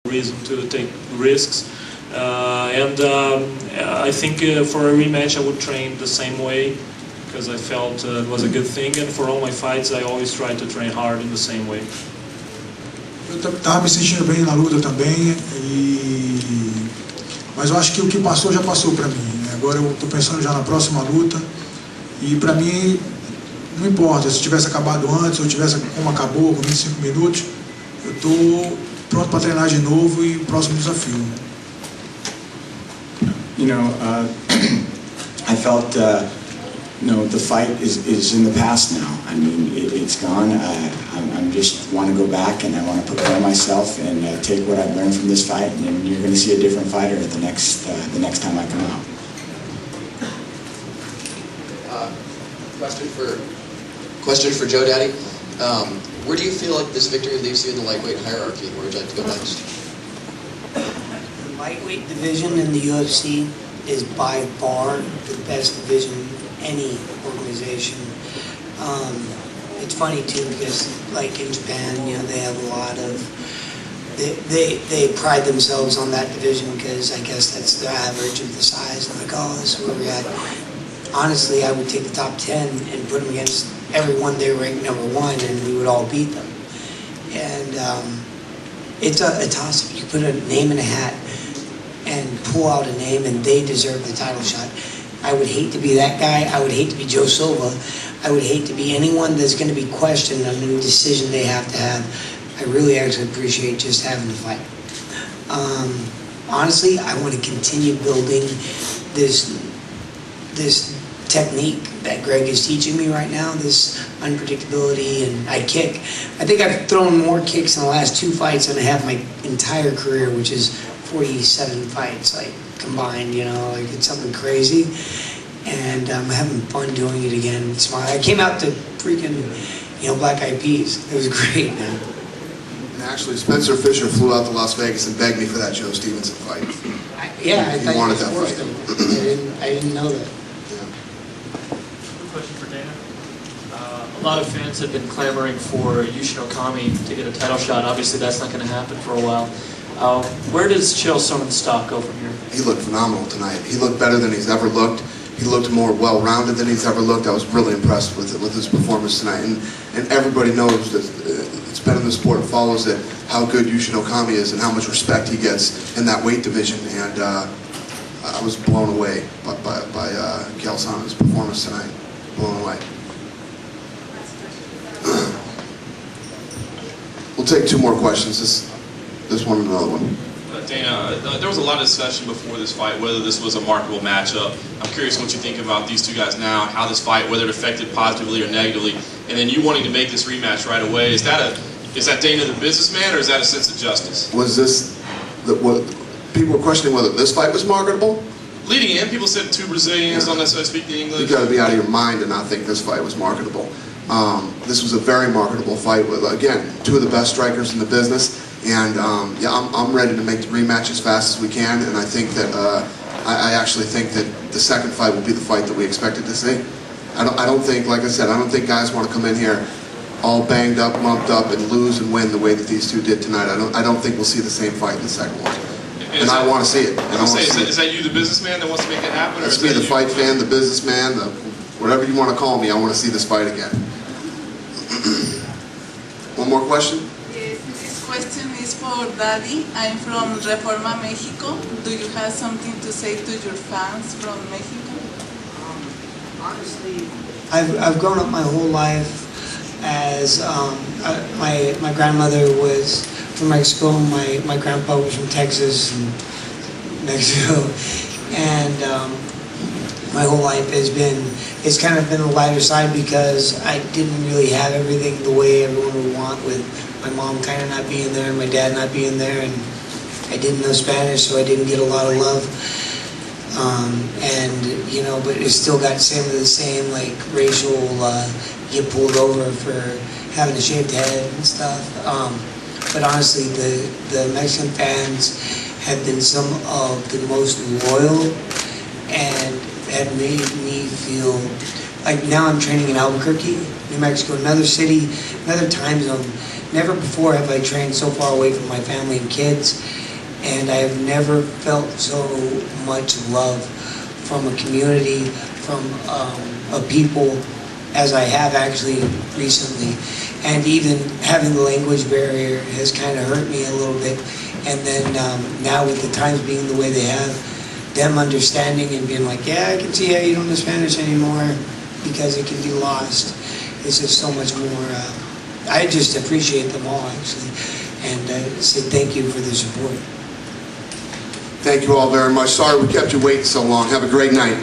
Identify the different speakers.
Speaker 1: reason to take risks. I think for a rematch I would train the same way, because I felt it was a good thing, and for all my fights I always try to train hard in the same way.
Speaker 2: Eu estava me sentindo bem na luta também, mas eu acho que o que passou já passou para mim. Agora eu estou pensando já na próxima luta, e para mim não importa se tivesse acabado antes ou tivesse como acabou, com 25 minutos, eu estou pronto para treinar de novo e o próximo desafio.
Speaker 3: I felt the fight is in the past now. I mean, it's gone. I just want to go back and I want to prepare myself and take what I've learned from this fight, and then you're going to see a different fighter the next time I come out.
Speaker 4: Question for Joe Daddy. Where do you feel like this victory leaves you in the lightweight hierarchy? Where would you like to go next?
Speaker 5: The lightweight division in the UFC is by far the best division in any organization. It's funny too, because like in Japan, they have a lot of, they pride themselves on that division because I guess that's the average of the size. And like, oh, this is where we're at. Honestly, I would take the top 10 and put them against everyone they ranked #1, and we would all beat them. And it's a toss-up. You put a name in a hat and pull out a name, and they deserve the title shot. I would hate to be that guy. I would hate to be Joe Silva. I would hate to be anyone that's going to be questioned on any decision they have to have. I really actually appreciate just having the fight. Honestly, I want to continue building this technique that Greg is teaching me right now, this unpredictability, and I kick. I think I've thrown more kicks in the last 2 fights than I have my entire career, which is 47 fights, like combined, like it's something crazy. And I'm having fun doing it again. I came out to freaking, Black Eyed Peas. It was great, man.
Speaker 6: And actually, Spencer Fisher flew out to Las Vegas and begged me for that Joe Stevenson fight.
Speaker 5: I thought
Speaker 6: wanted that
Speaker 5: fight. I didn't know that.
Speaker 1: Question for Dana. A lot of fans have been clamoring for Yushin Okami to get a title shot. Obviously, that's not going to happen for a while. Where does Chael Sonnen stock go from here?
Speaker 6: He looked phenomenal tonight. He looked better than he's ever looked. He looked more well-rounded than he's ever looked. I was really impressed with his performance tonight. And everybody knows that it's been in the sport and follows it, how good Yushin Okami is and how much respect he gets in that weight division. And I was blown away by Chael Sonnen's performance tonight. Blown away. We'll take 2 more questions. This one and another one.
Speaker 7: Dana, there was a lot of discussion before this fight whether this was a marketable matchup. I'm curious what you think about these 2 guys now, how this fight, whether it affected positively or negatively, and then you wanting to make this rematch right away. Is that Dana the businessman, or is that a sense of justice?
Speaker 6: Was this people were questioning whether this fight was marketable?
Speaker 7: Leading in, people said 2 Brazilians don't necessarily speak the English.
Speaker 6: You got to be out of your mind to not think this fight was marketable. This was a very marketable fight with, again, 2 of the best strikers in the business. And I'm ready to make the rematch as fast as we can. And I think that I actually think that the second fight will be the fight that we expected to see. I don't think, like I said, I don't think guys want to come in here all banged up, lumped up, and lose and win the way that these 2 did tonight. I don't think we'll see the same fight in the second one. And I want to see it.
Speaker 7: Is that you, the businessman, that wants to make it happen?
Speaker 6: That's me, the fight fan, the businessman, whatever you want to call me. I want to see this fight again. One more question?
Speaker 8: Yes, this question is for Daddy. I'm from Reforma, Mexico. Do you have something to say to your fans from Mexico?
Speaker 5: Honestly, I've grown up my whole life as my grandmother was from Mexico, my grandpa was from Texas and Mexico, and my whole life it's kind of been the lighter side because I didn't really have everything the way everyone would want, with my mom kind of not being there and my dad not being there, and I didn't know Spanish, so I didn't get a lot of love. But it still got some of the same like racial, get pulled over for having a shaved head and stuff. But honestly, the Mexican fans have been some of the most loyal and had made me feel like now I'm training in Albuquerque, New Mexico, another city, another time zone. Never before have I trained so far away from my family and kids, and I have never felt so much love from a community, from a people, as I have actually recently. And even having the language barrier has kind of hurt me a little bit. And then now with the times being the way they have, them understanding and being like, yeah, I can see how you don't know Spanish anymore because it can be lost. It's just so much more. I just appreciate them all, actually, and say thank you for the support.
Speaker 6: Thank you all very much. Sorry we kept you waiting so long. Have a great night.